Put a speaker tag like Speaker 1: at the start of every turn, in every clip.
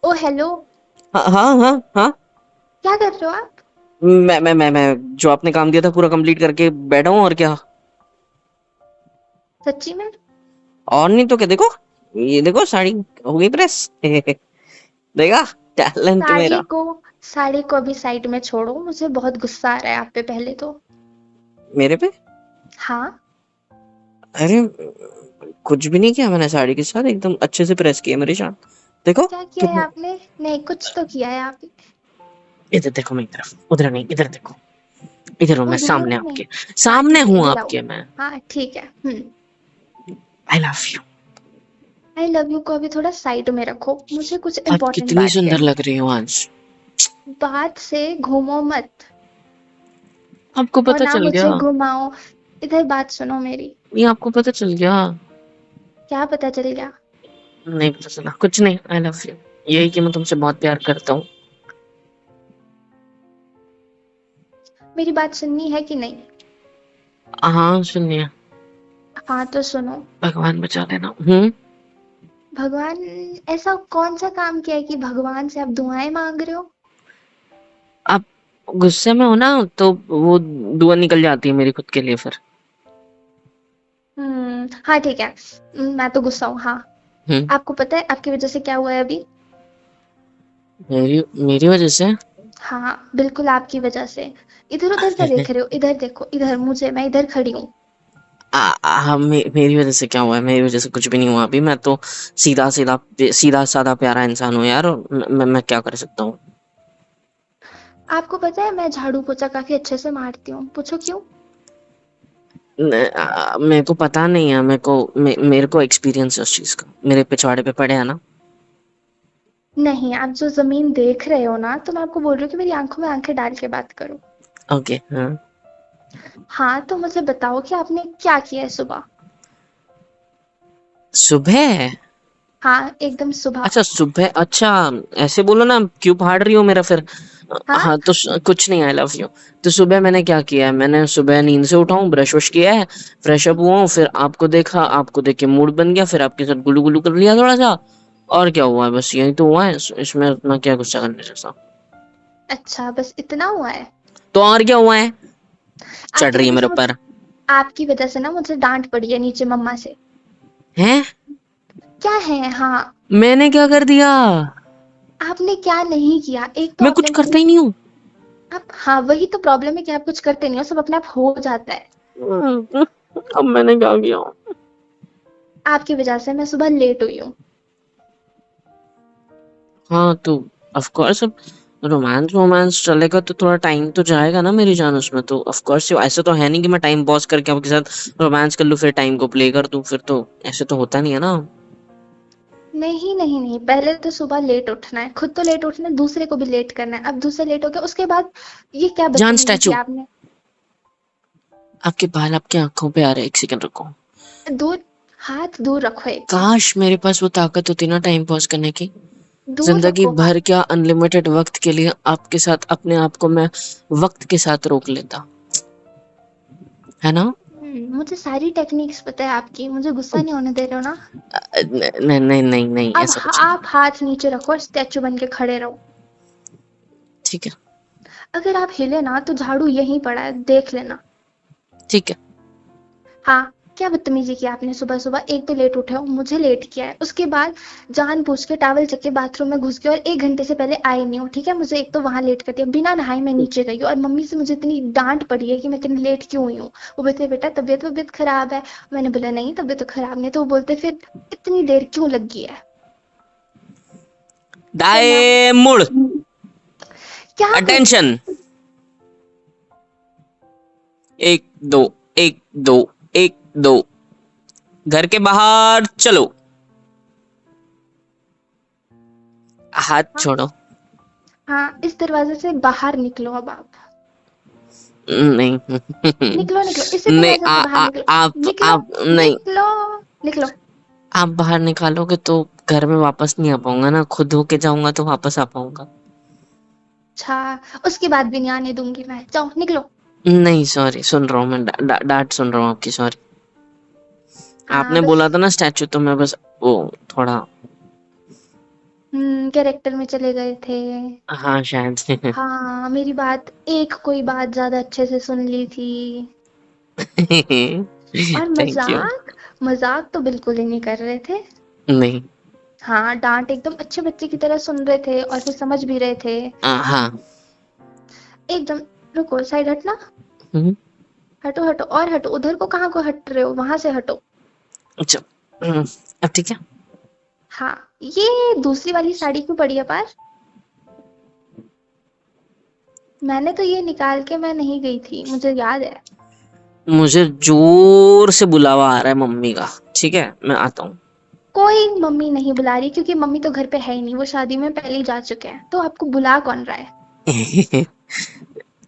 Speaker 1: ओ hello.
Speaker 2: हाँ हाँ हाँ हाँ।
Speaker 1: क्या कर रहे हो आप?
Speaker 2: मैं जो आपने काम दिया था पूरा कंप्लीट करके बैठा हूँ और क्या।
Speaker 1: सच्ची में?
Speaker 2: और नहीं तो क्या, देखो ये देखो साड़ी हो गई प्रेस। देखा, टैलेंट
Speaker 1: साड़ी
Speaker 2: मेरा।
Speaker 1: को साड़ी को अभी साइड में छोड़ो, मुझे बहुत गुस्सा आ रहा है आप पे पहले तो।
Speaker 2: मेरे पे?
Speaker 1: हाँ।
Speaker 2: अरे कुछ भी नहीं किया मैंने, साड़ी के साथ एकदम अच्छे से प्रेस किया मेरी शान। देखो
Speaker 1: क्या किया है
Speaker 2: कितना।
Speaker 1: आपने? नहीं, कुछ तो किया है आपने।
Speaker 2: इधर देखो मेरी तरफ, उधर नहीं, इधर देखो। इधर हूँ मैं,
Speaker 1: उधर
Speaker 2: सामने
Speaker 1: नहीं।
Speaker 2: आपके।
Speaker 1: हाँ
Speaker 2: सामने
Speaker 1: ठीक है,
Speaker 2: हूँ
Speaker 1: इधर आओ।
Speaker 2: आपके मैं।
Speaker 1: हाँ ठीक है।
Speaker 2: I love you.
Speaker 1: I love you को अभी थोड़ा साइड में रखो, मुझे कुछ
Speaker 2: आप
Speaker 1: इम्पोर्टेंट
Speaker 2: कितनी
Speaker 1: बात
Speaker 2: सुंदर
Speaker 1: करनी
Speaker 2: लग रही हो आज।
Speaker 1: है। बात से घूमो मत।
Speaker 2: आपको
Speaker 1: और
Speaker 2: पता
Speaker 1: ना
Speaker 2: चल
Speaker 1: मुझे
Speaker 2: गया?
Speaker 1: घुमाओ। इधर बात सुनो मेरी।
Speaker 2: ये आपको पता चल गया?
Speaker 1: क्या पता चल गया?
Speaker 2: नहीं पता चला कुछ नहीं, आई लव यू। यही कि मैं तुमसे बहुत प्यार करता हूँ।
Speaker 1: मेरी बात सुननी है कि नहीं?
Speaker 2: हाँ सुनिए।
Speaker 1: हाँ तो सुनो।
Speaker 2: भगवान बचा लेना। हम्म।
Speaker 1: भगवान? ऐसा कौन सा काम किया है कि भगवान से आप दुआएं मांग रहे हो?
Speaker 2: आप गुस्से में हो ना, तो वो दुआ निकल जाती है मेरी खुद के लिए फिर।
Speaker 1: हाँ ठीक है। मैं तो गुस्सा हूँ, हाँ।
Speaker 2: हम्म।
Speaker 1: आपको पता है आपकी वजह से क्या हुआ है अभी?
Speaker 2: मेरी मेरी वजह से?
Speaker 1: हाँ बिल्कुल आपकी वजह से। इधर उधर क्या देख रहे हो? इधर देखो, इधर मुझे, मैं इधर खड़ी हूँ।
Speaker 2: मेरी वजह से क्या हुआ है? मेरी वजह से कुछ भी नहीं हुआ अभी। मैं तो सीधा सीधा सीधा साधा प्यारा इंसान हूँ यार, और मैं क्या कर सकता हूँ।
Speaker 1: आपको पता है मैं झाड़ू पोछा काफी अच्छे से मारती हूँ, पूछो क्यों?
Speaker 2: मेरे को पता नहीं है, मेरे को एक्सपीरियंस है उस चीज का, मेरे पिछवाड़े पे पड़े है ना।
Speaker 1: नहीं, आप जो जमीन देख रहे हो ना, तो मैं आपको बोल रही हूँ कि मेरी आंखों में आंखें डाल के बात करो।
Speaker 2: ओके हाँ।
Speaker 1: हाँ तो मुझे बताओ कि आपने क्या किया है सुबह?
Speaker 2: सुबह?
Speaker 1: हाँ एकदम सुबह।
Speaker 2: अच्छा सुबह, अच्छा। ऐसे बोलो ना, क्यों फाड़ रही हो मेरा फिर।
Speaker 1: हाँ।
Speaker 2: हाँ तो कुछ नहीं, आई लव यू। तो सुबह मैंने क्या किया है, मैंने सुबह नींद से उठा हूँ, ब्रश वश किया है, फ्रेश अप हुआ हूँ, फिर आपको देखा, आपको देख के मूड बन गया, फिर आपके साथ गुल्लू गुल्लू कर लिया थोड़ा सा। और क्या हुआ है, बस यही तो हुआ है, इसमें इतना क्या गुस्सा करने जैसा।
Speaker 1: अच्छा, बस इतना हुआ है?
Speaker 2: तो और क्या हुआ है, चढ़
Speaker 1: आपकी
Speaker 2: रही है
Speaker 1: वजह
Speaker 2: मेरे
Speaker 1: से
Speaker 2: ऊपर।
Speaker 1: आपकी वजह से ना मुझे डांट पड़ी है नीचे मम्मा से।
Speaker 2: हैं?
Speaker 1: क्या है? हाँ।
Speaker 2: मैंने क्या कर दिया?
Speaker 1: आपने क्या नहीं किया, एक
Speaker 2: मैं कुछ
Speaker 1: प्रॉब्लम
Speaker 2: करता
Speaker 1: है।
Speaker 2: ही नहीं हूँ।
Speaker 1: आप, हाँ वही तो प्रॉब्लम है कि आप कुछ करते नहीं हो, सब अपने आप हो जाता है।
Speaker 2: अब मैंने क्या किया?
Speaker 1: आपकी वजह से मैं सुबह लेट हुई हूँ।
Speaker 2: हाँ तो ऑफ कोर्स, अब रोमांस रोमांस चलेगा तो थोड़ा टाइम तो जाएगा ना मेरी जान उसमें, तो ऑफ कोर्स ऐसा तो है नहीं कि मैं टाइम पॉज करके आपके साथ रोमांस कर लूँ फिर टाइम को प्ले कर दूँ, फिर तो ऐसे तो होता नहीं है ना।
Speaker 1: नहीं नहीं नहीं, पहले तो सुबह लेट उठना है, खुद तो लेट उठना है, दूसरे को भी लेट करना है। अब दूसरे लेट हो गया उसके बाद ये क्या
Speaker 2: जान
Speaker 1: बदतमीजी की
Speaker 2: स्टैचू,
Speaker 1: आपने?
Speaker 2: आपके बाल आपकी आंखों पे आ रहे हैं, एक सेकंड रुको।
Speaker 1: दूर, हाथ दूर रखो एकदम।
Speaker 2: काश मेरे पास वो ताकत होती ना टाइम पॉज करने की।
Speaker 1: दूर
Speaker 2: जिंदगी
Speaker 1: रखो हाथ।
Speaker 2: भर क्या, अनलिमिटेड वक्त के लिए आपके साथ अपने आप को मैं वक्त के साथ रोक लेता, है ना।
Speaker 1: मुझे सारी टेक्निक्स पता है आपकी, मुझे गुस्सा नहीं होने दे रहे हो ना?
Speaker 2: नहीं नहीं नहीं नहीं,
Speaker 1: अब
Speaker 2: ऐसा कुछ नहीं।
Speaker 1: आप हाथ नीचे रखो और स्टैचू बन के खड़े रहो।
Speaker 2: ठीक है।
Speaker 1: अगर आप हिले ना तो झाड़ू यहीं पड़ा है, देख लेना।
Speaker 2: ठीक है।
Speaker 1: हाँ। क्या बदतमीजी की आपने सुबह सुबह, एक तो लेट उठे हो, मुझे लेट किया है, उसके बाद जान पूछ के टावल चक्के बाथरूम में घुस गए और 1 घंटे से पहले आए नहीं हो, ठीक है? मुझे एक तो वहां लेट कर दिया, बिना नहाए मैं नीचे गई हूँ और मम्मी से मुझे इतनी डांट पड़ी है कि मैं इतनी लेट क्यों हुई हूँ। वो बोलते बेटा तबीयत वबीयत खराब है। मैंने बोला नहीं तबीयत तो खराब नहीं है, तो वो बोलते फिर इतनी देर क्यों लगी है? फिर मैं
Speaker 2: दाएं मुड़।
Speaker 1: क्या करूँ?
Speaker 2: अटेंशन। एक दो, एक दो, एक दो। घर के बाहर चलो। हाथ
Speaker 1: हाँ।
Speaker 2: छोड़ो।
Speaker 1: हाँ, इस दरवाजे से बाहर निकलो अब आप।
Speaker 2: नहीं।
Speaker 1: निकलो निकलो, इसी
Speaker 2: नहीं,
Speaker 1: दरवाजे से बाहर निकलो। निकलो।
Speaker 2: आप नहीं।
Speaker 1: निकलो। निकलो।
Speaker 2: आप बाहर निकालोगे तो घर में वापस नहीं आ पाऊंगा ना, खुद होके जाऊंगा तो वापस आ पाऊंगा।
Speaker 1: अच्छा, उसके बाद भी नहीं आने दूंगी मैं, जाओ निकलो।
Speaker 2: नहीं सॉरी, सुन रहा हूँ मैं, डांट सुन रहा हूँ आपकी, सॉरी।
Speaker 1: हाँ
Speaker 2: आपने
Speaker 1: बस।
Speaker 2: बोला था ना स्टैचू, तो मैं बस वो थोड़ा।
Speaker 1: कैरेक्टर में चले गए थे।
Speaker 2: हाँ शायद।
Speaker 1: हाँ, मेरी बात एक कोई बात ज़्यादा अच्छे से सुन ली थी। और
Speaker 2: थैंक यू।
Speaker 1: मज़ाक तो बिल्कुल ही नहीं कर रहे थे।
Speaker 2: नहीं।
Speaker 1: हाँ, डाँट एकदम अच्छे बच्चे की तरह सुन रहे थे और फिर समझ भी रहे थे।
Speaker 2: हाँ।
Speaker 1: एकदम रुको, साइड हटना।
Speaker 2: हम्म,
Speaker 1: हटो, हटो और हटो, उधर को कहाँ को हट रहे हो? वहाँ से हटो।
Speaker 2: अच्छा। अब ठीक है।
Speaker 1: हाँ, ये दूसरी वाली साड़ी क्यों पड़ी है पार? मैंने तो ये निकाल के मैं नहीं गई थी, मुझे याद है।
Speaker 2: मुझे जोर से बुलावा आ रहा है मम्मी का, ठीक है मैं आता हूँ।
Speaker 1: कोई मम्मी नहीं बुला रही क्योंकि मम्मी तो घर पे है ही नहीं, वो शादी में पहले ही जा चुके हैं, तो आपको बुला कौन रहा है?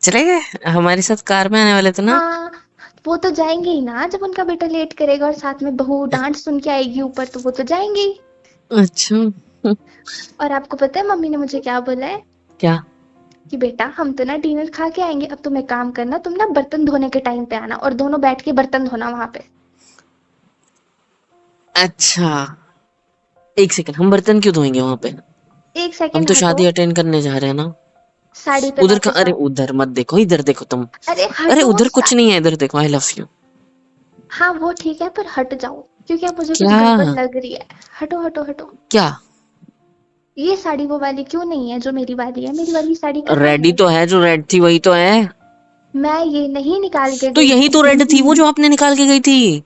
Speaker 2: चले गए हमारे साथ कार में आने वाले थे ना।
Speaker 1: हाँ, वो तो जाएंगे ही ना जब उनका बेटा लेट करेगा और साथ में बहू डांट सुन के आएगी ऊपर, तो वो तो जाएंगे ही।
Speaker 2: अच्छा।
Speaker 1: और आपको पता है मम्मी ने मुझे क्या बोला है?
Speaker 2: क्या?
Speaker 1: कि बेटा हम तो ना डिनर खा के आएंगे, अब तुम एक काम करना, तुम ना बर्तन धोने के टाइम पे आना और दोनों बैठ के बर्तन धोना वहां पे।
Speaker 2: अच्छा, एक सेकंड, हम बर्तन क्यों धोएंगे वहां पे?
Speaker 1: एक
Speaker 2: हम
Speaker 1: सेकंड
Speaker 2: तो
Speaker 1: हटो।
Speaker 2: शादी अटेंड करने जा रहे हैं ना।
Speaker 1: साड़ी पे
Speaker 2: उधर का,
Speaker 1: वापस
Speaker 2: अरे
Speaker 1: आओ।
Speaker 2: उधर मत देखो, इधर देखो तुम।
Speaker 1: अरे
Speaker 2: अरे
Speaker 1: हटो
Speaker 2: उधर कुछ नहीं है, इधर देखो, आई लव यू।
Speaker 1: हाँ वो ठीक है, पर हट जाओ क्योंकि अब मुझे कुछ
Speaker 2: क्या?
Speaker 1: गड़बड़ लग रही है। हटो, हटो, हटो।
Speaker 2: क्या?
Speaker 1: ये साड़ी वो वाली क्यों नहीं है जो मेरी वाली है? मेरी वाली साड़ी कहाँ
Speaker 2: रेडी
Speaker 1: है?
Speaker 2: तो है, जो रेड थी वही तो है।
Speaker 1: मैं ये नहीं निकाल के
Speaker 2: तो
Speaker 1: गई
Speaker 2: यही तो
Speaker 1: थी।
Speaker 2: रेड थी, वो जो आपने निकाल के गई थी।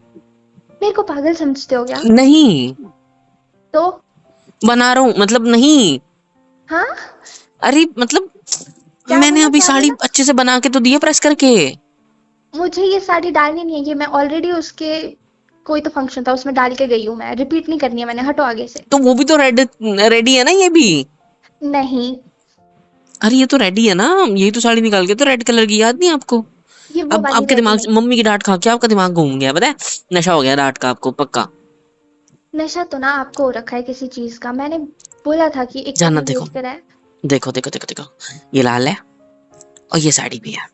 Speaker 1: मेरे को पागल समझते हो क्या?
Speaker 2: नहीं,
Speaker 1: तो
Speaker 2: बना रहा हूँ, मतलब नहीं।
Speaker 1: हाँ,
Speaker 2: अरे मतलब,
Speaker 1: क्या
Speaker 2: मैंने
Speaker 1: बोला,
Speaker 2: अभी
Speaker 1: क्या
Speaker 2: साड़ी
Speaker 1: बोला?
Speaker 2: अच्छे से बना के तो दी है प्रेस करके।
Speaker 1: मुझे ये साड़ी डालनी नहीं है, ये मैं ऑलरेडी उसके कोई तो फंक्शन था उसमें डाल के गई हूँ, मैं रिपीट नहीं करनी है मैंने, हटो आगे से।
Speaker 2: तो वो भी तो रेड, रेडी है ना ये भी।
Speaker 1: नहीं,
Speaker 2: अरे ये तो रेडी है ना, यही तो साड़ी निकाल के तो रेड कलर की, याद नहीं आपको?
Speaker 1: ये वो
Speaker 2: अब
Speaker 1: वाली
Speaker 2: आपके
Speaker 1: रेडी
Speaker 2: दिमाग से
Speaker 1: नहीं है।
Speaker 2: मम्मी की डांट खा के आपका दिमाग घूम गया, पता है? नशा हो गया डांट का आपको, पक्का।
Speaker 1: नशा तो ना आपको हो रखा है किसी चीज का, मैंने बोला था कि एक तो
Speaker 2: जानना,
Speaker 1: आपने
Speaker 2: देखो
Speaker 1: लेट करा है।
Speaker 2: देखो देखो देखो देखो, ये लाल है और ये साड़ी भी है,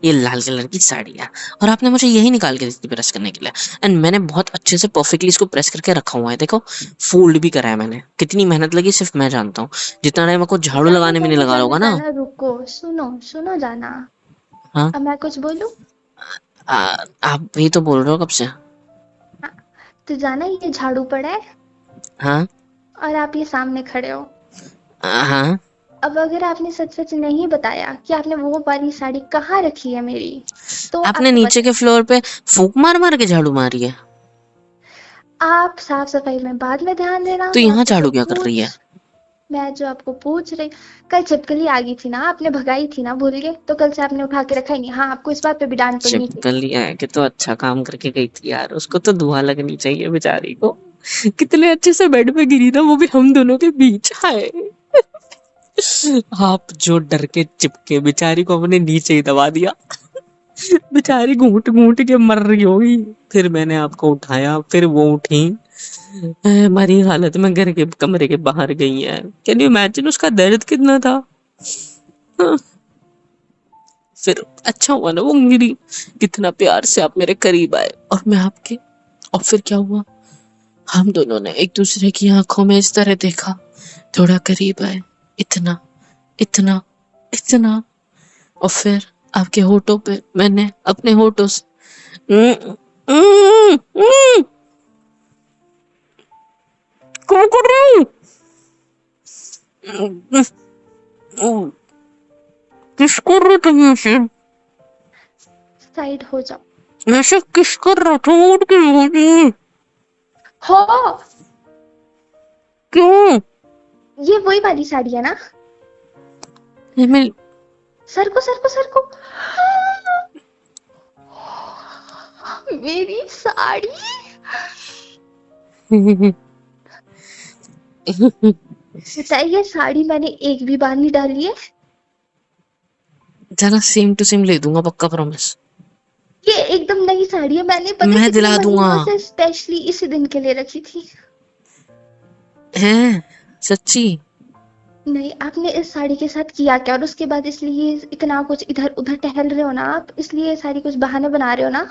Speaker 2: ये लाल कलर की साड़ी है, और आपने मुझे यही निकाल के दी थी प्रेस करने के लिए। एंड मैंने बहुत अच्छे से परफेक्टली इसको प्रेस करके रखा हुआ है, देखो फोल्ड भी करा है मैंने। कितनी मेहनत लगी सिर्फ मैं जानता हूँ, जितना टाइम आपको झाड़ू
Speaker 1: जाना
Speaker 2: लगाने में नहीं
Speaker 1: जाना
Speaker 2: लगा
Speaker 1: जाना
Speaker 2: होगा ना।
Speaker 1: जाना, रुको, सुनो सुनो जाना।
Speaker 2: हाँ।
Speaker 1: अब मैं कुछ बोलूं?
Speaker 2: आप भी तो बोल रहे हो कब से।
Speaker 1: हाँ, तो जाना, ये झाड़ू पड़ा है
Speaker 2: हाँ।
Speaker 1: और आप ये सामने खड़े हो।
Speaker 2: हाँ।
Speaker 1: अब अगर आपने सच सच नहीं बताया कि आपने वो वाली साड़ी कहाँ रखी है मेरी, तो
Speaker 2: आपने
Speaker 1: आपको
Speaker 2: नीचे
Speaker 1: पता
Speaker 2: के फ्लोर पे फूक मार मार के झाड़ू मारी है,
Speaker 1: आप साफ सफाई में बाद में ध्यान देना।
Speaker 2: तो यहाँ झाड़ू क्या कर रही है?
Speaker 1: मैं जो आपको पूछ रही, कल छिपकली आ गई थी ना, आपने भगाई थी ना भूल गए, तो कल से आपने उठा के रखा ही नहीं। हाँ, आपको इस बात पे भी डांट पड़नी थी।
Speaker 2: छिपकलियां है कि तो अच्छा काम करके गई थी यार, उसको तो दुआ लगनी चाहिए बेचारी को। कितने अच्छे से बेड पे गिरी ना, वो भी हम दोनों के बीच। हाय, आप जो डर के चिपके, बेचारी को अपने नीचे ही दबा दिया। बेचारी घूट घूट के मर रही होगी। फिर मैंने आपको उठाया, फिर वो उठी, हमारी हालत में घर के कमरे के बाहर गई है। कैन यू इमेजिन उसका दर्द कितना था। हाँ, फिर अच्छा हुआ ना वो गिरी, कितना प्यार से आप मेरे करीब आए और मैं आपके। और फिर क्या हुआ, हम दोनों ने एक दूसरे की आंखों में इस तरह देखा, थोड़ा करीब आए, इतना इतना इतना, और फिर आपके होठों पे मैंने अपने होठों से क्या कर रही हूँ? किस कर रहे थे मुझे?
Speaker 1: साइड हो जाओ।
Speaker 2: मैं से किस कर रहा था, उठ के बोली।
Speaker 1: हो,
Speaker 2: क्यों?
Speaker 1: ये वही वाली साड़ी है ना?
Speaker 2: मैं
Speaker 1: सर को, सर को, सर को। मेरी साड़ी। बताइए, साड़ी मैंने एक भी बार नहीं डाली है।
Speaker 2: जरा सेम टू सेम ले दूंगा, पक्का प्रॉमिस।
Speaker 1: ये एकदम नई साड़ी है, मैंने पता है
Speaker 2: मैं
Speaker 1: कितने
Speaker 2: दिला दूंगा।
Speaker 1: महीनों से स्पेशली इसी दिन के लिए रखी थी।
Speaker 2: हैं? सच्ची?
Speaker 1: नहीं, आपने इस साड़ी के साथ किया क्या? और उसके बाद इसलिए इतना कुछ इधर उधर टहल रहे हो ना आप, इसलिए सारी कुछ बहाने बना रहे हो ना।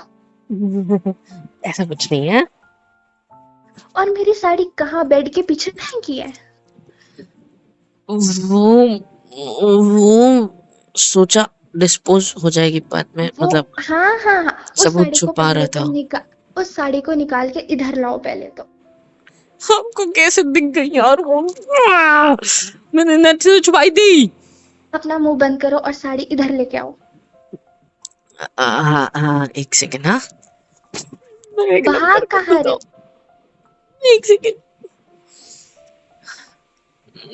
Speaker 2: ऐसा कुछ नहीं है।
Speaker 1: और मेरी साड़ी कहाँ बेड के पीछे फेंकी है?
Speaker 2: वो सोचा डिस्पोज हो जाएगी बाद में,
Speaker 1: वो
Speaker 2: मतलब
Speaker 1: हाँ हाँ हाँ,
Speaker 2: सबूत छुपा रहा था।
Speaker 1: उस साड़ी को निकाल के इधर लाओ पहले तो।
Speaker 2: आपको कैसे दिख गई यार वो? मैंने नेट से छुपाई थी।
Speaker 1: अपना मुंह बंद करो और साड़ी इधर लेके आओ।
Speaker 2: हाँ हाँ, एक सेकेंड। हाँ, मैं एक
Speaker 1: भाग
Speaker 2: नंबर
Speaker 1: कहाँ
Speaker 2: बताता
Speaker 1: रहे
Speaker 2: हूँ।
Speaker 1: हो?
Speaker 2: एक सेकेंड,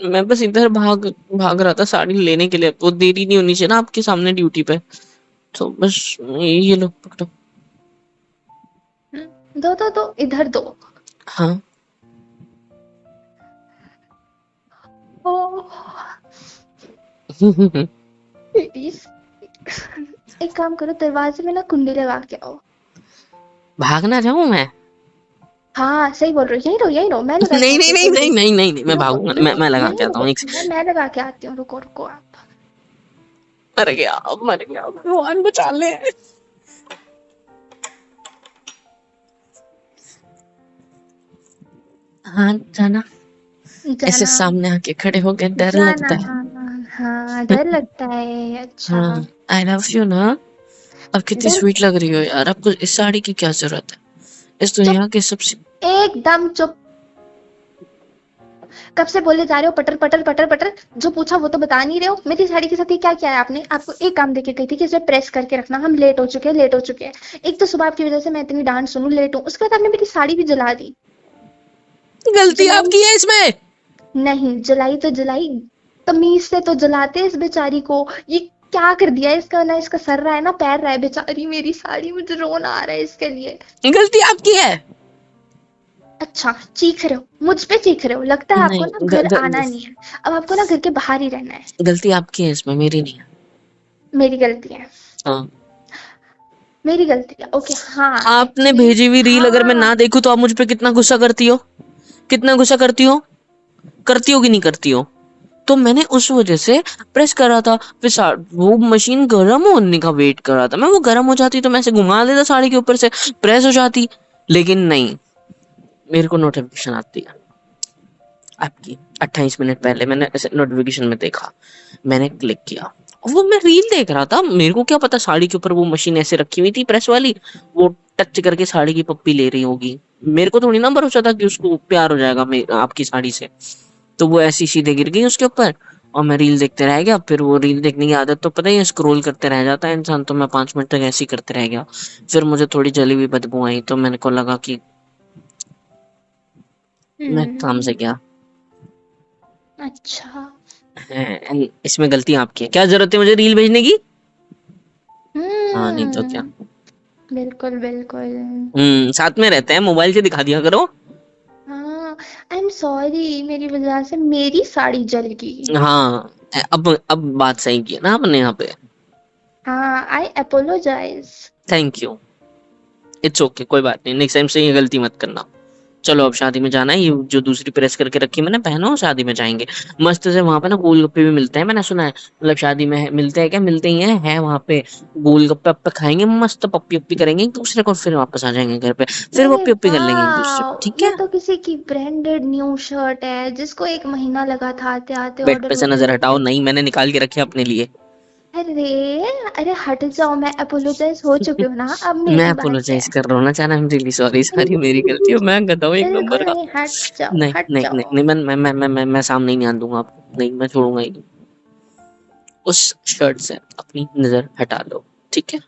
Speaker 2: मैं बस इधर भाग भाग रहा था साड़ी लेने के लिए, वो देरी नहीं होनी चाहिए ना आपके सामने ड्यूटी पे, तो बस ये लो पकड़ो।
Speaker 1: दो इधर दो।
Speaker 2: हाँ।
Speaker 1: ओह प्लीज एक काम करो, दरवाजे में ना कुंडी लगा के आओ।
Speaker 2: भाग ना जाऊं मैं?
Speaker 1: हाँ सही बोल रहे हो, यही रहो मैं लगा के
Speaker 2: नहीं नहीं
Speaker 1: आती हूँ
Speaker 2: नहीं नहीं
Speaker 1: कुंडी।
Speaker 2: नहीं नहीं नहीं, मैं
Speaker 1: रुको
Speaker 2: भागूंगा नहीं,
Speaker 1: रुको,
Speaker 2: मैं लगा के
Speaker 1: नहीं
Speaker 2: आता
Speaker 1: रुको,
Speaker 2: हूँ।
Speaker 1: मैं लगा के आती हूँ, रुको रुको आप।
Speaker 2: मर गया भगवान बचा ले। हाँ जाना, ऐसे
Speaker 1: जाना
Speaker 2: सामने आके खड़े हो गए, डर
Speaker 1: जाना
Speaker 2: लगता है।
Speaker 1: हाँ हाँ, डर लगता है, अच्छा।
Speaker 2: हाँ, आई लव यू ना। अब कितनी
Speaker 1: डर,
Speaker 2: स्वीट लग रही हो यार, आपको इस साड़ी की क्या जरूरत है? इस
Speaker 1: चुप,
Speaker 2: दुनिया के सबसे
Speaker 1: एकदम चुप। कब से बोले जा रहे हो पटर पटर पटर पटर, जो पूछा वो तो बता नहीं रहे हो। मेरी साड़ी के साथ ये क्या किया है आपने? आपको एक काम देके गई थी कि इसे प्रेस करके रखना, हम लेट हो चुके हैं, लेट हो चुके हैं। एक तो सुबह आपकी वजह से मैं इतनी डांट सुनूं, लेट हूँ, उसके बाद आपने मेरी साड़ी भी जला दी।
Speaker 2: गलती
Speaker 1: जलाई
Speaker 2: आपकी है इसमें।
Speaker 1: नहीं, जलाई तो जलाई, तमीज से तो जलाते इस बेचारी को। ये क्या कर दिया है इसका, ना इसका सर रहा है ना पैर रहा है, बेचारी मेरी साड़ी, मुझे रोना आ रहा है इसके लिए।
Speaker 2: गलती आपकी है।
Speaker 1: अच्छा चीख रहे हो, मुझ पे चीख रहे हो, लगता है आपको
Speaker 2: नहीं,
Speaker 1: ना घर आना नहीं है। अब आपको ना घर के बाहर ही रहना है।
Speaker 2: गलती आपकी है इसमें, मेरी नहीं है।
Speaker 1: मेरी गलती है,
Speaker 2: हाँ।
Speaker 1: मेरी गलती है, ओके हाँ
Speaker 2: आपने
Speaker 1: एक्चुअली।
Speaker 2: भेजी हुई रील अगर मैं
Speaker 1: हाँ
Speaker 2: ना देखूं तो आप मुझ पे कितना गुस्सा करती हो? कितना गुस्सा करती हो? करती हो कि नहीं करती हो? तो मैंने उस वजह से प्रेस करा था, फिर वो मशीन गर्म होने का वेट कर रहा था मैं, वो गर्म हो जाती तो मैं ऐसे घुमा देता साड़ी के ऊपर से, प्रेस हो जाती। लेकिन नहीं, मेरे को नोटिफिकेशन आती है आपकी 28 मिनट पहले, मैंने ऐसे नोटिफिकेशन में देखा, मैंने क्लिक किया, वो मैं रील देख रहा था, मेरे को क्या पता साड़ी के ऊपर वो मशीन ऐसे रखी हुई थी प्रेस वाली, वो टच करके साड़ी की पप्पी ले रही होगी। मेरे को थोड़ी ना भरोसा था कि उसको प्यार हो जाएगा आपकी साड़ी से, तो वो ऐसी सीधे गिर गई उसके ऊपर, और मैं रील देखते रह गया। फिर वो रील देखने की आदत तो पता ही है, स्क्रॉल करते रह जाता है इंसान, तो मैं 5 मिनट तक ऐसे ही करते रह गया। फिर मुझे थोड़ी जली हुई बदबू आई, तो मैंने को लगा कि मैं काम से
Speaker 1: हम्म,
Speaker 2: गया।
Speaker 1: अच्छा
Speaker 2: इसमें गलती आपकी है, क्या जरूरत है मुझे रील भेजने की? हाँ नहीं तो क्या।
Speaker 1: हम्म, बिल्कुल बिल्कुल।
Speaker 2: साथ में रहते हैं, मोबाइल से दिखा दिया करो।
Speaker 1: हाँ, आई एम सॉरी, मेरी वजह से मेरी साड़ी जल गई।
Speaker 2: हाँ, अब बात सही की है ना आपने यहाँ पे।
Speaker 1: हाँ, I apologise.
Speaker 2: Thank you. It's okay, कोई बात नहीं, नेक्स्ट टाइम से ये गलती मत करना। चलो अब शादी में जाना है, ये जो दूसरी प्रेस करके रखी मैंने पहनो, शादी में जाएंगे मस्त से। वहां पे ना गोलगप्पे भी मिलते हैं, मैंने सुना है, मतलब शादी में मिलते हैं क्या, मिलते ही हैं है वहां पे। गोलगप्पे अप्पे खाएंगे मस्त, पप्पी उप्पी करेंगे एक दूसरे को, फिर वापस आ जाएंगे घर पे, फिर
Speaker 1: अरे
Speaker 2: पप्पी उप्पी कर लेंगे एक दूसरे को,
Speaker 1: वाह,
Speaker 2: ठीक
Speaker 1: ये
Speaker 2: है।
Speaker 1: तो किसी की ब्रांडेड न्यू शर्ट है जिसको 1 महीना लगा था आते आते,
Speaker 2: बेड
Speaker 1: ऑर्डर
Speaker 2: पे से
Speaker 1: वॉर्डर
Speaker 2: नजर हटाओ,
Speaker 1: होके।
Speaker 2: नहीं मैंने निकाल के रखे अपने लिए।
Speaker 1: अरे अरे हट जाओ, मैं अपोलोजाइज हो चुकी हूँ ना, अब
Speaker 2: मैं
Speaker 1: मेरी बारी है।
Speaker 2: अपोलोजाइज कर रहा हूँ ना, जाना, आई एम रियली सॉरी, सारी मेरी गलती है, मैं गधा हूँ एक
Speaker 1: बिल्कुल
Speaker 2: नंबर का।
Speaker 1: नहीं, हट जाओ
Speaker 2: नहीं
Speaker 1: हट
Speaker 2: नहीं नहीं
Speaker 1: जाओ।
Speaker 2: नहीं, मैं सामने ही नहीं आन दूंगा आपको, नहीं मैं छोड़ूंगा ही नहीं। उस शर्ट से अपनी नजर हटा लो, ठीक है।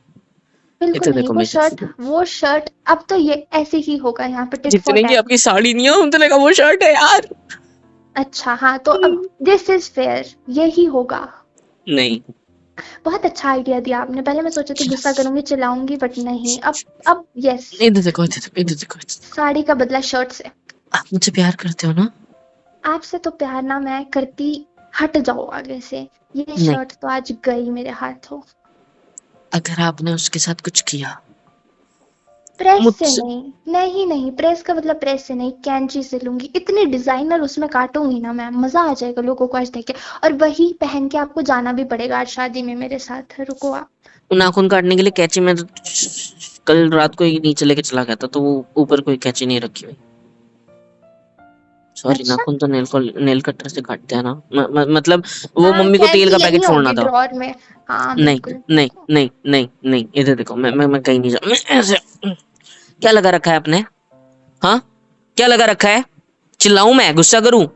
Speaker 1: बिल्कुल
Speaker 2: इधर
Speaker 1: नहीं,
Speaker 2: देखो मेरे,
Speaker 1: वो शर्ट अब तो ये ऐसे ही होगा यहाँ पे, टिट फॉर
Speaker 2: जितने की
Speaker 1: टैट।
Speaker 2: आपकी साड़ी नहीं है उतने का वो शर्ट है यार।
Speaker 1: अच्छा हाँ, तो अब दिस इज फेयर, यही होगा।
Speaker 2: नहीं,
Speaker 1: बहुत अच्छा आइडिया दिया आपने, पहले मैं सोची थी गुस्सा करूंगी चिल्लाऊंगी, बट नहीं, अब यस।
Speaker 2: इधर देखो इधर देखो इधर देखो इधर देखो।
Speaker 1: साड़ी का बदला शर्ट से।
Speaker 2: आप मुझसे प्यार करते हो ना?
Speaker 1: आपसे तो प्यार ना मैं करती, हट जाओ आगे से। ये
Speaker 2: नहीं,
Speaker 1: शर्ट तो आज गई मेरे हाथों।
Speaker 2: अगर आपने उसके साथ कुछ किया
Speaker 1: प्रेस से
Speaker 2: मुझसे,
Speaker 1: नहीं, नहीं नहीं, प्रेस का मतलब प्रेस से नहीं, कैंची से लूंगी, इतनी डिजाइनर उसमें काटूंगी ना मैं, मजा आ जाएगा लोगों को आज देख के। और वही पहन के आपको जाना भी पड़ेगा आज शादी में मेरे साथ, रुको आप।
Speaker 2: नाखून काटने के लिए कैंची में तो कल रात को ही नीचे लेके चला गया था, तो वो ऊपर कोई कैंची नहीं रखी हुई। सॉरी,
Speaker 1: अच्छा।
Speaker 2: नाखून तो नेल कटर से काटते हैं ना। मतलब वो
Speaker 1: हाँ
Speaker 2: मम्मी को तेल
Speaker 1: कैंची
Speaker 2: का पैकेट
Speaker 1: यहीं
Speaker 2: छोड़ना
Speaker 1: होगी
Speaker 2: था।
Speaker 1: ड्रॉर में। हाँ
Speaker 2: नहीं
Speaker 1: बिल्कुल।
Speaker 2: नहीं नहीं नहीं नहीं, इधर देखो, मैं कहीं नहीं जा, मैं ऐसे। क्या लगा रखा है आपने? हाँ, क्या लगा रखा है? चिल्लाऊं मैं, गुस्सा करूं?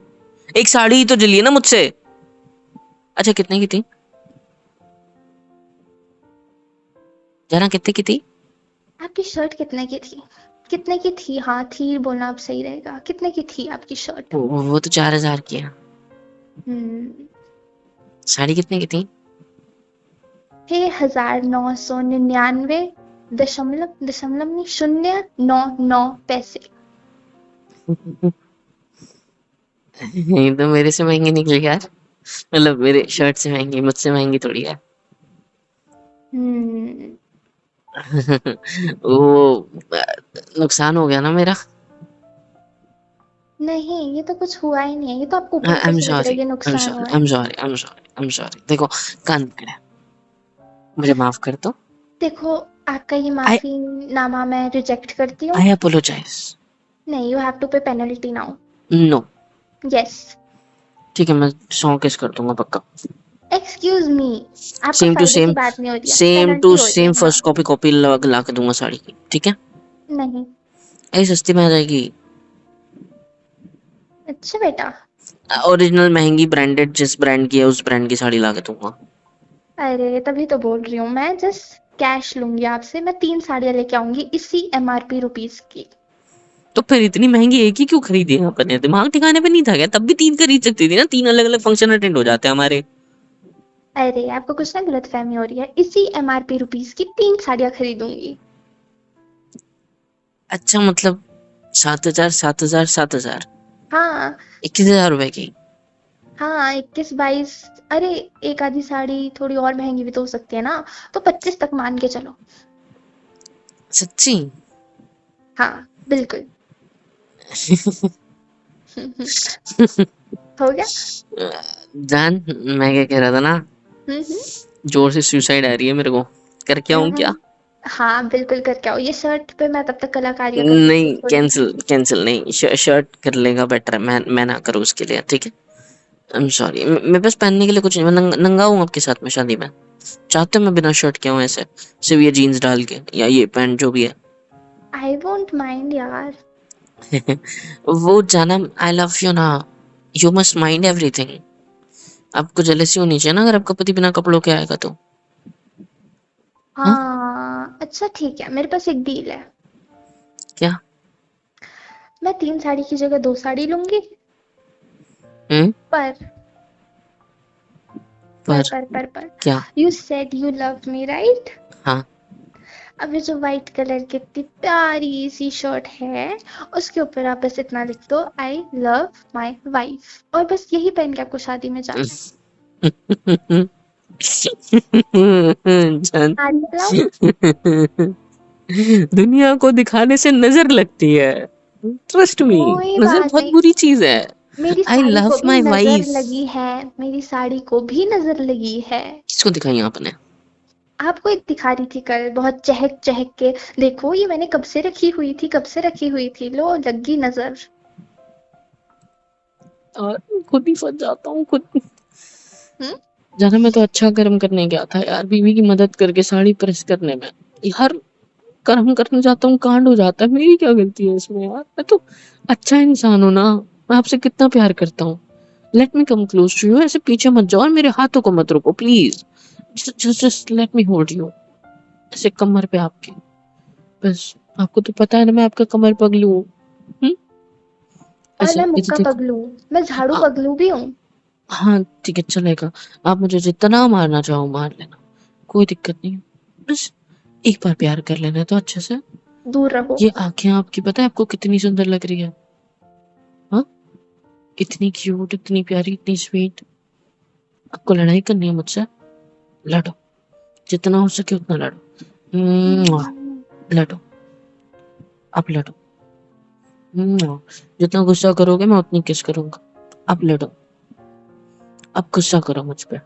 Speaker 2: एक साड़ी ही तो जली है ना मुझसे। अच्छा, कितने की थी? जाना, कितने की थी?
Speaker 1: आपकी शर्ट कितने की थी? कितने की थी? हाँ थी बोलना अब सही रहेगा। कितने की थी आपकी शर्ट?
Speaker 2: वो तो 4,000 की है।
Speaker 1: हम्म।
Speaker 2: साड़ी कितने की थी?
Speaker 1: 6,999.099 पैसे।
Speaker 2: ये तो मेरे से महंगी निकली यार। मतलब मेरे शर्ट से महंगी, मुझसे महंगी थोड़ी है।
Speaker 1: हम्म।
Speaker 2: वो नुकसान हो गया ना मेरा।
Speaker 1: नहीं ये तो कुछ हुआ ही नहीं है, ये तो आपको ऊपर
Speaker 2: आई
Speaker 1: ऊपर
Speaker 2: एम
Speaker 1: से लग रहा
Speaker 2: सॉरी,
Speaker 1: है ये
Speaker 2: आई एम
Speaker 1: नुकसान
Speaker 2: सॉरी,
Speaker 1: हुआ
Speaker 2: आई
Speaker 1: है।
Speaker 2: Am sorry, I am sorry, I am sorry. देखो, कान पकड़ा, मुझे माफ कर दो।
Speaker 1: देखो आपका ये
Speaker 2: आई
Speaker 1: माफीनामा मैं रिजेक्ट करती हूँ।
Speaker 2: आई अपोलोजाइज।
Speaker 1: नहीं, यू हैव टू पे पेनल्टी नाउ।
Speaker 2: नो।
Speaker 1: यस।
Speaker 2: ठीक है, मैं 100 किस कर दूंगा पक्का।
Speaker 1: Excuse me. आपका
Speaker 2: सेम टू
Speaker 1: फायदे की
Speaker 2: सेम,
Speaker 1: बात नहीं हो रही है,
Speaker 2: सेम टू
Speaker 1: पेनल्टी हो रही
Speaker 2: सेम
Speaker 1: है। हाँ।
Speaker 2: फर्स्ट कॉपी कॉपी ला के दूंगा साड़ी की, ठीक है?
Speaker 1: नहीं।
Speaker 2: ऐसी सस्ती में आ जाएगी।
Speaker 1: अच्छा बेटा।
Speaker 2: ओरिजिनल महंगी ब्रांडेड, जिस ब्रांड की है उस ब्रांड की साड़ी ला के दूंगा।
Speaker 1: अरे तभी तो बोल रही हूँ, मैं जस्ट कैश लूंगी आपसे। मैं 3 साड़ियाँ लेके आऊंगी इसी MRP रुपीज की।
Speaker 2: तो फिर इतनी महंगी एक ही क्यों खरीदी है अपने? दिमाग ठिकाने पे नहीं था क्या? तब भी 3 खरीद सकती थी ना, 3 अलग अलग फंक्शन अटेंड हो जाते हैं हमारे।
Speaker 1: अरे आपको कुछ ना गलत फहमी हो रही है, इसी MRP रुपीज की 3 साड़ियाँ खरीदूंगी।
Speaker 2: अच्छा, मतलब 7,000, 7,000, 7,000,
Speaker 1: हाँ।
Speaker 2: 21,000 रुपए की।
Speaker 1: हाँ 21 22। अरे एक आधी साड़ी थोड़ी और महंगी भी तो हो सकती है ना, तो 25 तक मान के चलो।
Speaker 2: सच्ची?
Speaker 1: हाँ बिल्कुल। हो गया।
Speaker 2: जान, मैं क्या कह रहा था ना,
Speaker 1: हम्म।
Speaker 2: जोर से सुसाइड आ रही है मेरे को। कर क्या हूँ क्या?
Speaker 1: हाँ बिल्कुल करके आओ, ये शर्ट पे मैं तब तक कलाकारियाँ करती
Speaker 2: नहीं,
Speaker 1: हूँ थोड़ी।
Speaker 2: कैंसिल कैंसिल नहीं, शर्ट कर लेगा बेटर है, मैं ना करूँ उसके लिए, ठीक है? आई एम सॉरी, मेरे पास पहनने के लिए कुछ नहीं, मैं नंगा हूँ आपके साथ में शादी में। चाहते हो मैं बिना शर्ट के हूँ ऐसे, सिर्फ ये जीन्स डाल के या ये पैंट जो भी है?
Speaker 1: आई वोंट माइंड यार।
Speaker 2: वो जानम, आई लव यू ना, यू मस्ट माइंड एवरीथिंग। आपको जेलसी होनी चाहिए ना अगर आपका पति बिना कपड़ों के आएगा तो। हाँ?
Speaker 1: हाँ अच्छा ठीक है, मेरे पास एक डील है।
Speaker 2: क्या?
Speaker 1: मैं 3 साड़ी की जगह 2 साड़ी लूंगी।
Speaker 2: हम्म?
Speaker 1: पर
Speaker 2: पर
Speaker 1: पर
Speaker 2: क्या?
Speaker 1: You said you love me right.
Speaker 2: हाँ।
Speaker 1: अब ये जो व्हाइट कलर की इतनी प्यारी सी शर्ट है, उसके ऊपर आप बस इतना लिख दो, आई लव माई वाइफ, और बस यही पहन के आपको शादी में जाना है।
Speaker 2: जान,
Speaker 1: आज लाओ।
Speaker 2: दुनिया को दिखाने से नजर लगती है। ट्रस्ट मी,
Speaker 1: कोई
Speaker 2: नजर
Speaker 1: बात
Speaker 2: बहुत
Speaker 1: नहीं।
Speaker 2: बुरी चीज है।
Speaker 1: मेरी
Speaker 2: आई
Speaker 1: साड़ी
Speaker 2: लव
Speaker 1: को भी
Speaker 2: माई
Speaker 1: नजर
Speaker 2: वाइफ।
Speaker 1: लगी है। मेरी साड़ी को भी नजर लगी है।
Speaker 2: किसको दिखाई आपने?
Speaker 1: आपको एक दिखा रही थी कल, बहुत चहक चहक के। देखो ये मैंने कब से रखी हुई थी, कब से रखी हुई थी, लो लगी नजर।
Speaker 2: और खुद ही फंस जाता हूँ खुद।
Speaker 1: हम्म।
Speaker 2: जाना, मैं तो अच्छा कर्म करने गया था यार, बीवी की मदद करके साड़ी प्रेस करने में। यार, कर्म करने जाता हूँ कांड हो जाता है, मेरी क्या गलती है इसमें यार? मैं तो अच्छा इंसान हूँ ना, मैं आपसे कितना प्यार करता हूँ। Let me come close to you, ऐसे पीछे मत जाओ और मेरे हाथों को मत रोको please. Just let me hold you, ऐसे कमर पे आपके। बस, आपको तो पता है ना मैं आपका कमर पगलू हूँ। हम्म?
Speaker 1: और
Speaker 2: ऐसे
Speaker 1: मैं
Speaker 2: इधर
Speaker 1: मुक्का
Speaker 2: देखो।
Speaker 1: पगलू हूँ, मैं झाड़ू
Speaker 2: आ,
Speaker 1: पगलू भी हूँ।
Speaker 2: हाँ ठीक है, चलेगा। आप मुझे जितना मारना चाहो मार लेना, कोई दिक्कत नहीं है। बस एक बार प्यार कर लेना तो अच्छे से।
Speaker 1: दूर रहो।
Speaker 2: ये आंखें आपकी पता है आपको कितनी सुंदर लग रही है? हाँ, इतनी क्यूट, इतनी प्यारी, इतनी स्वीट। आपको लड़ाई करनी है मुझसे? लड़ो, जितना हो सके उतना लड़ो। मुआ,
Speaker 1: हम्म।
Speaker 2: लड़ो, अब लड़ो। मुआ, जितना गुस्सा करोगे मैं उतनी किस करूंगा। अब लड़ो, अब गुस्सा करो मुझ पे,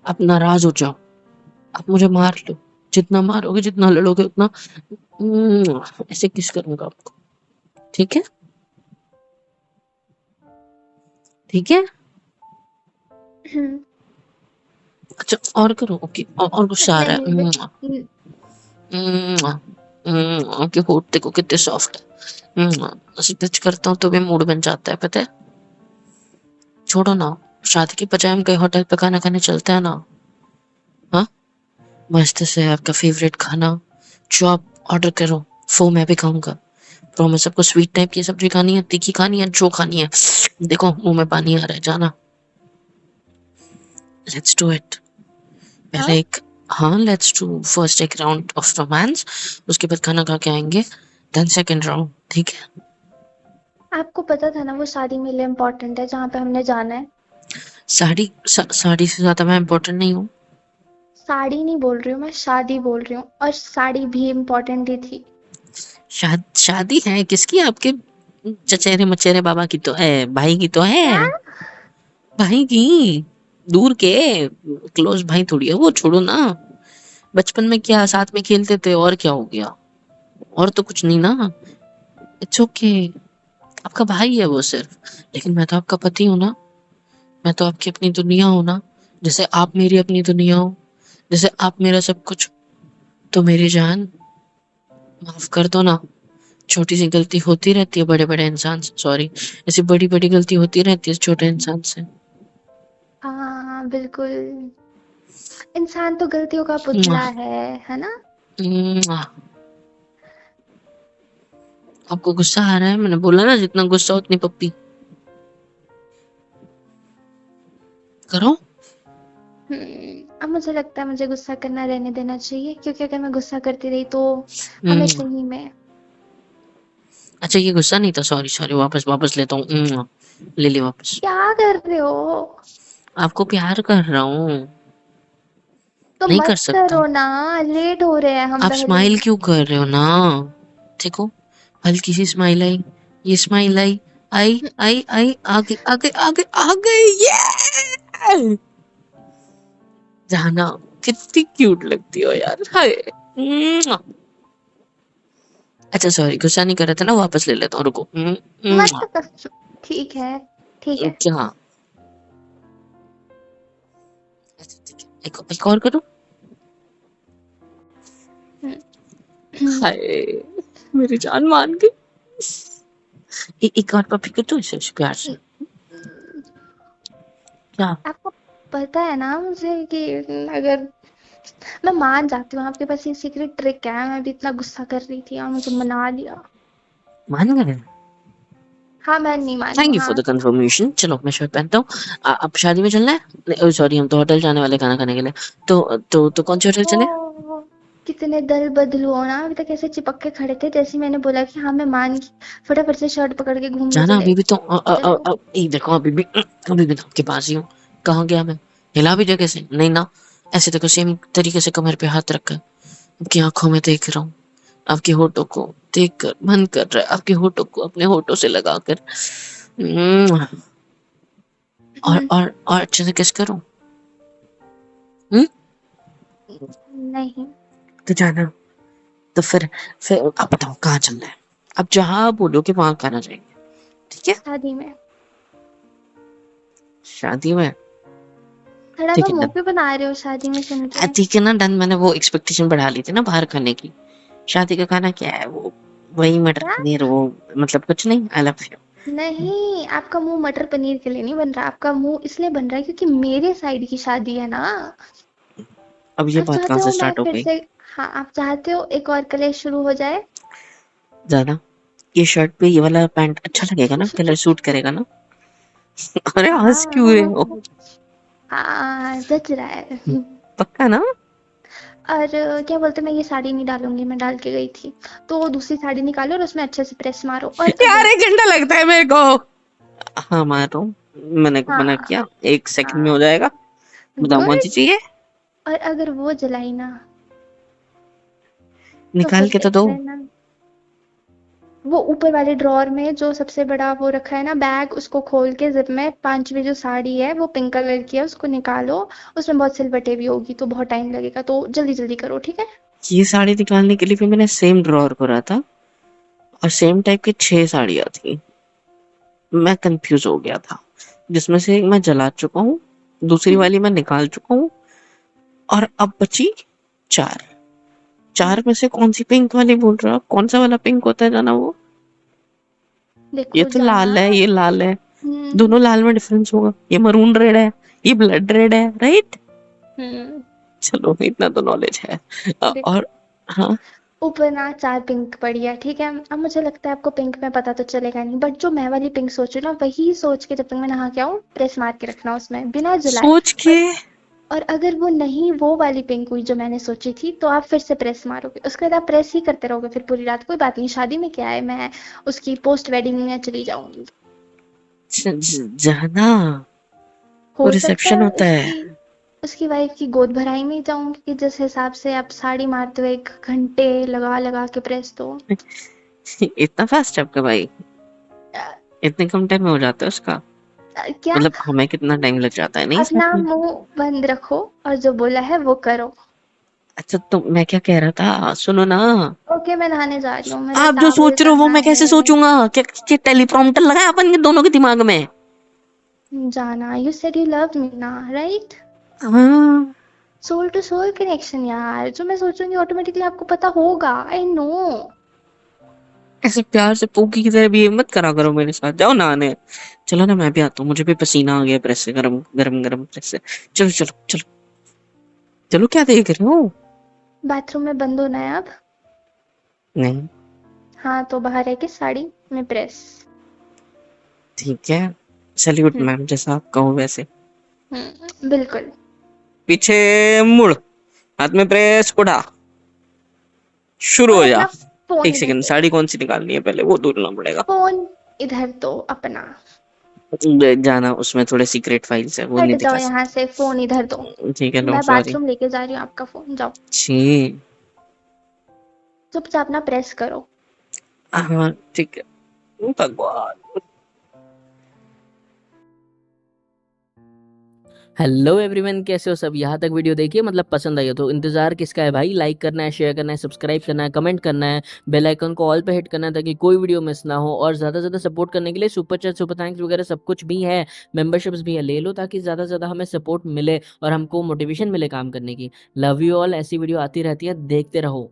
Speaker 2: अब नाराज हो जाओ, अब मुझे मार लो। जितना मारोगे, जितना लड़ोगे उतना ऐसे किस करूंगा आपको, ठीक है? ठीक है?
Speaker 1: हम्म,
Speaker 2: अच्छा और करो। ओके और गुस्सा आ रहा
Speaker 1: नहीं
Speaker 2: है।
Speaker 1: न-
Speaker 2: आपके होठ देखो कितने सॉफ्ट है। ऐसे टच करता हूँ तो भी मूड बन जाता है, पता है। छोड़ो ना, शादी के बजाय हम कहीं होटल पे खाना खाने चलते हैं ना। हाँ, मस्त से आपका फेवरेट खाना जो आप ऑर्डर करो वो मैं भी खाऊंगा। प्रॉमिस। आपको स्वीट टाइप की सब्जी खानी है, तीखी खानी है, जो खानी है। देखो मुंह में पानी आ रहा है, जाना। Let's do it.
Speaker 1: हाँ,
Speaker 2: पहले एक, हाँ लेट्स डू फर्स्ट एक राउंड ऑफ रोमांस, उसके बाद खाना खा के आएंगे, देन सेकंड राउंड, ठीक है?
Speaker 1: आपको पता था ना वो शादी मेरे लिए इम्पोर्टेंट है जहाँ पे हमने जाना है।
Speaker 2: साड़ी से ज्यादा मैं इम्पोर्टेंट नहीं हूँ।
Speaker 1: साड़ी नहीं बोल रही हूँ मैं, शादी बोल रही हूँ, और साड़ी भी इम्पोर्टेंट ही थी।
Speaker 2: शादी है किसकी? आपके चचेरे मचेरे बाबा की तो है, भाई की तो है।
Speaker 1: क्या?
Speaker 2: भाई की, दूर के, क्लोज भाई थोड़ी है वो, छोड़ो ना। बचपन में क्या साथ में खेलते थे, और क्या हो गया? और तो कुछ नहीं ना। It's okay. आपका भाई है वो सिर्फ, लेकिन मैं तो आपका पति हूँ ना। मैं तो आपकी अपनी दुनिया हूँ ना। जैसे आप मेरी अपनी दुनिया हो, जैसे आप मेरा सब कुछ। तो मेरी जान, माफ कर दो ना। छोटी सी गलती होती रहती है बड़े बड़े इंसान से, सॉरी। ऐसी बड़ी बड़ी गलती होती रहती है छोटे इंसान से।
Speaker 1: हाँ बिल्कुल, इंसान तो गलतियों का
Speaker 2: मुआ,
Speaker 1: पुतला है ना?
Speaker 2: मुआ। आपको गुस्सा आ रहा है? मैंने बोला ना, जितना गुस्सा उतनी पप्पी। करो।
Speaker 1: अब मुझे लगता है मुझे गुस्सा करना रहने देना चाहिए, क्योंकि अगर मैं गुस्सा करती रही तो
Speaker 2: मुआ।
Speaker 1: हमेशा ही मैं।
Speaker 2: अच्छा ये गुस्सा नहीं था, सॉरी सॉरी, वापस वापस लेता हूँ। ले ले वापस।
Speaker 1: क्या कर रहे हो?
Speaker 2: आपको प्यार कर रहा हूँ।
Speaker 1: तो
Speaker 2: नहीं कर
Speaker 1: मत
Speaker 2: सकता।
Speaker 1: करो ना, लेट हो रहे हैं हम
Speaker 2: आप
Speaker 1: पहले
Speaker 2: स्माइल
Speaker 1: ही।
Speaker 2: क्यों कर रहे हो ना? देखो, हल्की सी स्माइल आई, ये स्माइल आई, आई आई आई, आगे आगे आगे आ गई, ये जाना। कितनी क्यूट लगती हो यार, हाय। मुआ। अच्छा सॉरी, गुस्सा नहीं कर रहा था ना, वापस ले लेता हूँ, रुको।
Speaker 1: मत
Speaker 2: मुआ।
Speaker 1: कर। ठीक है, ठीक है।
Speaker 2: क्या? अच्छा ठीक है, एक और करो।
Speaker 1: हम्म,
Speaker 2: हाय, मेरी जान मान गई। एक और पपी को तो इसे प्यार से। क्या?
Speaker 1: आपको पता है ना मुझे कि अगर मैं मान जाती हूँ आपके पास ये सीक्रेट ट्रिक है, मैं भी इतना गुस्सा कर रही थी और मुझे मना लिया।
Speaker 2: मान गए?
Speaker 1: हाँ, मैं नहीं मानी
Speaker 2: थैंक
Speaker 1: हूँ,
Speaker 2: यू फॉर
Speaker 1: हाँ।
Speaker 2: The confirmation. चलो मैं शर्ट पहनता हूँ। अब शादी में चलना है? सॉरी, हम तो होटल जाने वाले खाना खाने के लिए। तो कौन से होटल चले?
Speaker 1: ओह! कितने दल बदलू हो ना, अभी तक ऐसे चिपक के खड़े थे जैसे ही मैंने बोला कि हाँ मैं मान गई, फटाफट से शर्ट पकड़ के घूमने
Speaker 2: जाना
Speaker 1: चले।
Speaker 2: अभी भी तो
Speaker 1: चलो।
Speaker 2: देखो अभी भी तो आपके पास ही हूँ। कहाँ गया मैं? हिला भी जगह से नहीं ना। ऐसे देखो, सेम तरीके से कमर पे हाथ रखकर आपकी आंखों में देख रहा हूँ। आपके होठों को देख कर मन कर रहा है आपके होठों को अपने होठों से लगाकर। हम्म, और अच्छे से किस करूँ? हम्म।
Speaker 1: नहीं,
Speaker 2: तो जाना। तो फिर आप बताओ कहाँ चलना है? आप जहाँ बोलोगे वहां खाना जाएंगे, ठीक है?
Speaker 1: शादी में।
Speaker 2: शादी में?
Speaker 1: थोड़ा
Speaker 2: ठीक
Speaker 1: तो
Speaker 2: है
Speaker 1: मुंह
Speaker 2: डन।
Speaker 1: भी बना रहे हो शादी में सुन के।
Speaker 2: ठीक है ना, डन। मैंने वो एक्सपेक्टेशन बढ़ा ली थी ना बाहर खाने की। शादी का खाना क्या है वो? वही मटर
Speaker 1: क्या?
Speaker 2: पनीर, वो मतलब कुछ नहीं। I love you.
Speaker 1: नहीं, आपका मुंह मटर पनीर के लिए नहीं बन रहा, आपका मुंह इसलिए बन रहा है क्योंकि मेरे साइड की शादी है ना।
Speaker 2: अब ये
Speaker 1: आप
Speaker 2: बात कहाँ
Speaker 1: चाहते
Speaker 2: से
Speaker 1: हो मैं
Speaker 2: स्टार्ट हो
Speaker 1: फिर
Speaker 2: गई?
Speaker 1: से, हाँ आप चाहते हो एक और कलेश शुरू हो जाए।
Speaker 2: ज्यादा, ये शर्ट पे ये वाला पैंट अच्छा लगेगा ना, कलर सूट करेगा ना? अरे हंस क्यों रहे
Speaker 1: हाँ,
Speaker 2: हो?
Speaker 1: हाँ जच रहा है।
Speaker 2: पक्का ना?
Speaker 1: और क्या बोलते, मैं ये साड़ी नहीं डालूंगी, मैं डाल के गई थी। तो दूसरी साड़ी निकालो और उसमें अच्छे से प्रेस मारो, और
Speaker 2: यार
Speaker 1: अगर
Speaker 2: 1 घंटा लगता है मेरे को। हाँ मार रहा हूँ। मैंने मना
Speaker 1: हाँ,
Speaker 2: किया, 1 सेकंड में हो
Speaker 1: हाँ,
Speaker 2: जाएगा। बताओ
Speaker 1: गुड।
Speaker 2: मुझे चाहिए।
Speaker 1: और अगर वो जलाई ना, तो
Speaker 2: निकाल
Speaker 1: फिर
Speaker 2: के तो
Speaker 1: देख
Speaker 2: दो।
Speaker 1: लेना। वो ऊपर वाले ड्रॉर में जो सबसे बड़ा वो रखा है ना बैग, उसको खोल के जिप में पांचवी जो साड़ी है वो पिंक कलर की है उसको निकालो। उसमें बहुत सिलवटें भी होगी तो बहुत टाइम लगेगा, तो जल्दी जल्दी करो, ठीक है?
Speaker 2: ये साड़ी निकालने के लिए भी मैंने सेम ड्रॉअर खोला था, और सेम टाइप की 6 साड़ियाँ थी। मैं कंफ्यूज हो गया था। जिसमें से एक मैं जला चुका हूँ, दूसरी वाली मैं निकाल चुका हूँ, और अब बची 4। 4 में से कौन सी पिंक वाली बोल रहा? कौन सा वाला पिंक होता है जाना वो? ये
Speaker 1: देखो
Speaker 2: तो
Speaker 1: जाना।
Speaker 2: लाल है, ये लाल है।
Speaker 1: हम्म।
Speaker 2: दोनों लाल में डिफरेंस होगा। ये मरून रेड है, ये ब्लड रेड है, राइट?
Speaker 1: हम्म।
Speaker 2: चलो इतना तो नॉलेज है।
Speaker 1: देखो
Speaker 2: और हाँ,
Speaker 1: ऊपर ना 4 पिंक पड़ी है, ठीक है। अब मुझे लगता है आपको पिंक में पता तो चलेगा नहीं, बट जो मैं वाली पिंक सोच रही हूँ ना, वही सोच के जब तक मैं नहा के आऊँ प्रेस मार के रखना उसमें बिना जलाए।
Speaker 2: सोच के।
Speaker 1: और और अगर वो नहीं वो वाली पिंक हुई जो मैंने सोची थी, तो आप फिर से प्रेस मारोगे, उसके बाद आप प्रेस ही करते रहोगे फिर पूरी रात। कोई बात नहीं, शादी में क्या है, मैं उसकी पोस्ट वेडिंग में चली जाऊंगी।
Speaker 2: जाना, वो
Speaker 1: हो सकता
Speaker 2: रिसेप्शन
Speaker 1: है
Speaker 2: होता है।
Speaker 1: उसकी उसकी वाइफ की गोद भराई में ही जाऊंगी, कि जिस हिसाब से आप साड़ी मारते हो 1 घंटे लगा लगा के प्रेस, तो
Speaker 2: इतना फास्ट आपका भाई?
Speaker 1: अ,
Speaker 2: इतने कम टाइम में हो जाता है उसका?
Speaker 1: क्या।
Speaker 2: मतलब हमें कितना टाइम लग जाता है नहीं
Speaker 1: अपना
Speaker 2: साथ में?
Speaker 1: मुंह बंद रखो और जो बोला है वो करो।
Speaker 2: अच्छा, तो मैं क्या कह रहा था, सुनो ना।
Speaker 1: ओके, मैं नहाने जा रही हूँ, मेरा
Speaker 2: आप जो
Speaker 1: टावल
Speaker 2: सोच रहे हो वो
Speaker 1: जाना
Speaker 2: मैं कैसे
Speaker 1: है।
Speaker 2: सोचूंगा? क्या टेलीप्रॉम्प्टर लगा है अपन के दोनों के दिमाग में?
Speaker 1: जाना, you said you love me ना, राइट?
Speaker 2: हाँ।
Speaker 1: सोल टू सोल कनेक्शन यार, जो मैं सोचूंगी ऑटोमेटिकली आपको पता होगा, आई नो।
Speaker 2: ऐसे प्यार से पोकी की तरह भी मत करा करो मेरे साथ। जाओ नहाने। चलो ना, मैं भी आता हूँ, मुझे भी पसीना आ गया प्रेस से, गरम गरम गरम प्रेस से। चलो चलो चलो। चलो, क्या देख रहे हो?
Speaker 1: बाथरूम में बंद होना है अब।
Speaker 2: नहीं।
Speaker 1: हाँ तो बाहर है कि साड़ी में प्रेस।
Speaker 2: ठीक है, सैल्यूट
Speaker 1: हम्म।
Speaker 2: मैम, जैसा आप कहो वैसे।
Speaker 1: बिल्कुल।
Speaker 2: पीछे मुड़, हाथ में प्रेस, उठा, शुरू
Speaker 1: और
Speaker 2: हो जा।
Speaker 1: अपना फोन
Speaker 2: एक
Speaker 1: इधर
Speaker 2: सेकंड,
Speaker 1: दो।
Speaker 2: साड़ी कौन सी निकालनी है पहले, वो ढूंढना पड़ेगा।
Speaker 1: फोन इधर दो अपना।
Speaker 2: जाना, उसमें थोड़े सीक्रेट फाइल्स है, वो
Speaker 1: हट
Speaker 2: नहीं
Speaker 1: जाओ
Speaker 2: दिखा
Speaker 1: यहाँ से, फोन इधर दो।
Speaker 2: सकते। ठीक है, नो
Speaker 1: मैं
Speaker 2: सॉरी।
Speaker 1: बाथरूम लेके जा रही हूँ आपका फोन, जाओ।
Speaker 2: छी।
Speaker 1: चुपचाप ना प्रेस करो।
Speaker 2: हाँ ठीक है। भगवान।
Speaker 3: हेलो एवरीवन, कैसे हो सब? यहाँ तक वीडियो देखिए, मतलब पसंद आई हो तो इंतजार किसका है भाई? लाइक करना है, शेयर करना है, सब्सक्राइब करना है, कमेंट करना है, बेल आइकन को ऑल पे हिट करना है ताकि कोई वीडियो मिस ना हो। और ज़्यादा से ज़्यादा सपोर्ट करने के लिए सुपर चैट, सुपर थैंक्स वगैरह सब कुछ भी है, मेंबरशिप्स भी है, ले लो ताकि ज़्यादा से ज़्यादा हमें सपोर्ट मिले और हमको मोटिवेशन मिले काम करने की। लव यू ऑल, ऐसी वीडियो आती रहती है, देखते रहो।